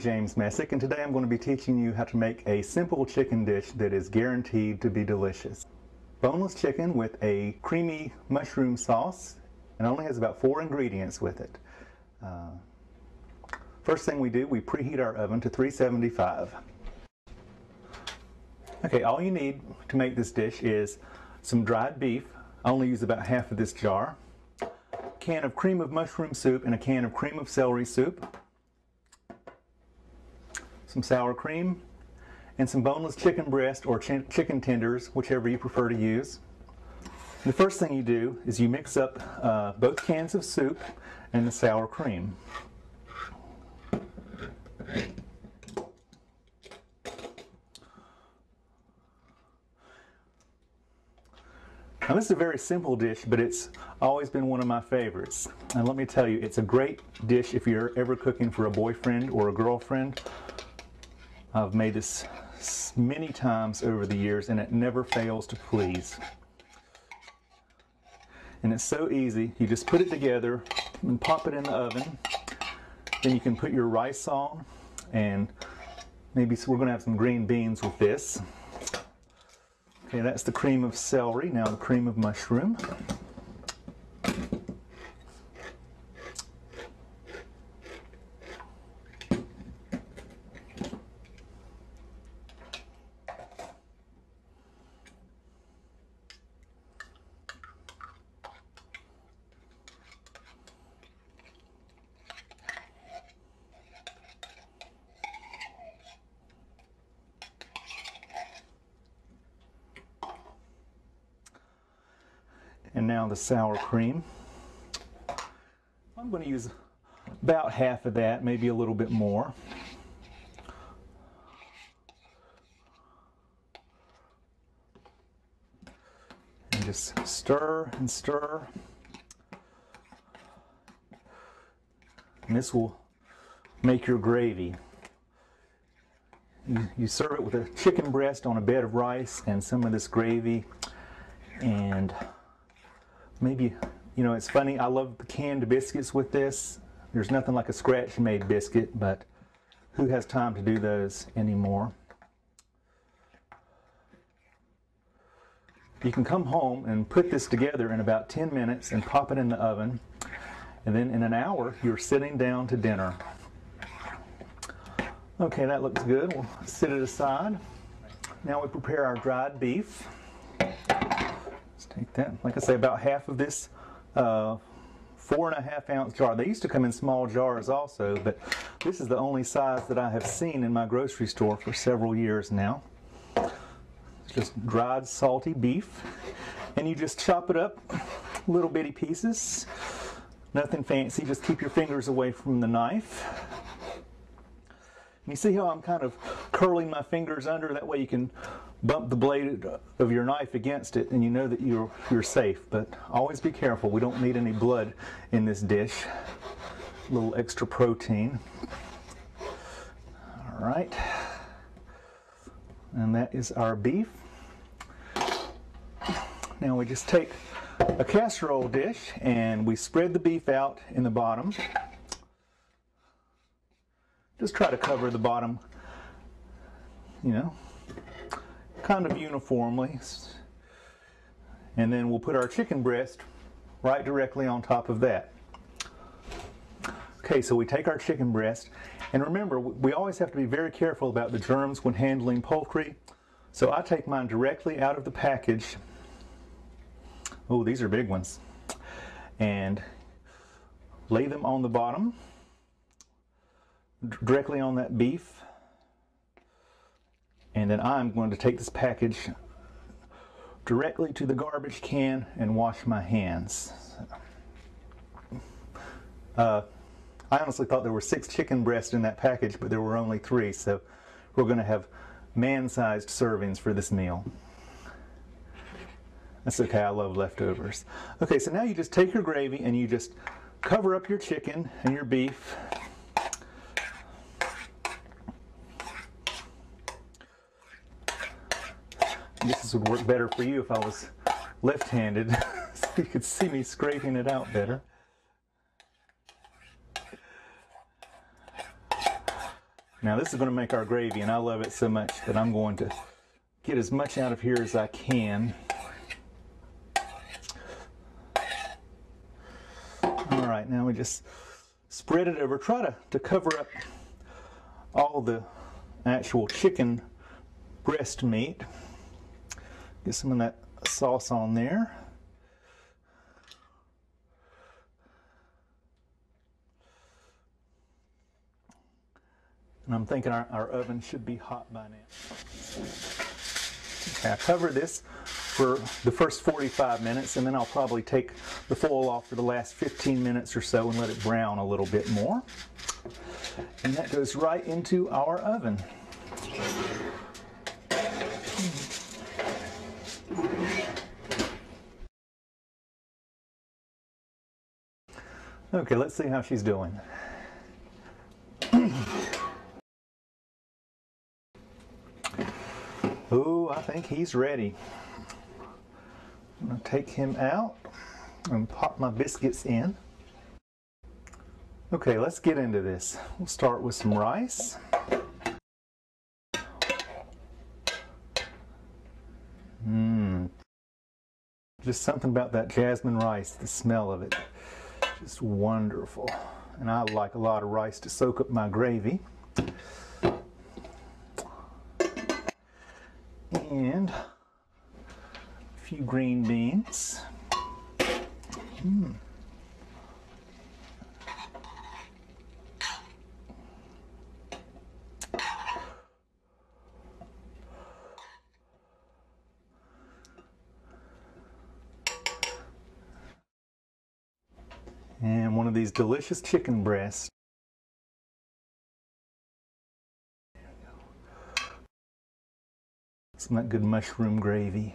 James Messick, and today I'm going to be teaching you how to make a simple chicken dish that is guaranteed to be delicious. Boneless chicken with a creamy mushroom sauce, and only has about 4 ingredients with it. First thing we do, we preheat our oven to 375. Okay, all you need to make this dish is some dried beef. I only use about half of this jar. A can of cream of mushroom soup and a can of cream of celery soup. Some sour cream, and some boneless chicken breast or chicken tenders, whichever you prefer to use. The first thing you do is you mix up both cans of soup and the sour cream. Now this is a very simple dish, but it's always been one of my favorites. And let me tell you, it's a great dish if you're ever cooking for a boyfriend or a girlfriend. I've made this many times over the years and it never fails to please. And it's so easy. You just put it together and pop it in the oven. Then you can put your rice on, and maybe we're going to have some green beans with this. Okay, that's the cream of celery. Now the cream of mushroom. And now the sour cream. I'm going to use about half of that, maybe a little bit more. And just stir and stir. And this will make your gravy. You serve it with a chicken breast on a bed of rice and some of this gravy, and maybe, you know, it's funny, I love the canned biscuits with this. There's nothing like a scratch-made biscuit, but who has time to do those anymore? You can come home and put this together in about 10 minutes and pop it in the oven, and then in an hour you're sitting down to dinner. Okay, that looks good. We'll set it aside. Now we prepare our dried beef. Take that, like I say, about half of this 4.5 ounce jar. They used to come in small jars also, but this is the only size that I have seen in my grocery store for several years now. It's just dried salty beef, and you just chop it up little bitty pieces. Nothing fancy, just keep your fingers away from the knife. And you see how I'm kind of curling my fingers under? That way you can bump the blade of your knife against it and you know that you're safe. But always be careful. We don't need any blood in this dish. A little extra protein. All right. And that is our beef. Now we just take a casserole dish and we spread the beef out in the bottom. Just try to cover the bottom, you know, kind of uniformly. And then we'll put our chicken breast right directly on top of that. Okay, so we take our chicken breast, and remember, we always have to be very careful about the germs when handling poultry. So I take mine directly out of the package. Oh, these are big ones. And lay them on the bottom, directly on that beef. And then I'm going to take this package directly to the garbage can and wash my hands. I honestly thought there were 6 chicken breasts in that package, but there were only 3, so we're going to have man-sized servings for this meal. That's okay, I love leftovers. Okay, so now you just take your gravy and you just cover up your chicken and your beef. I guess this would work better for you if I was left-handed, so you could see me scraping it out better. Now this is going to make our gravy, and I love it so much that I'm going to get as much out of here as I can. All right, now we just spread it over. Try to cover up all the actual chicken breast meat. Get some of that sauce on there. And I'm thinking our oven should be hot by now. Okay, I cover this for the first 45 minutes, and then I'll probably take the foil off for the last 15 minutes or so and let it brown a little bit more. And that goes right into our oven. Okay, let's see how she's doing. Oh, I think he's ready. I'm going to take him out and pop my biscuits in. Okay, let's get into this. We'll start with some rice. Just something about that jasmine rice, the smell of it, just wonderful. And I like a lot of rice to soak up my gravy. And a few green beans. And one of these delicious chicken breasts. Some of that good mushroom gravy.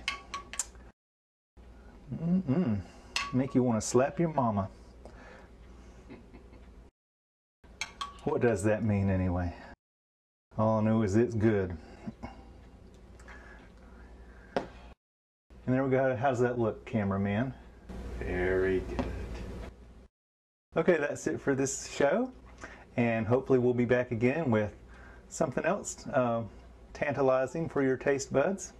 Make you want to slap your mama. What does that mean anyway? All I know is it's good. And there we go. How's that look, cameraman? Very good. Okay, that's it for this show. And hopefully we'll be back again with something else tantalizing for your taste buds.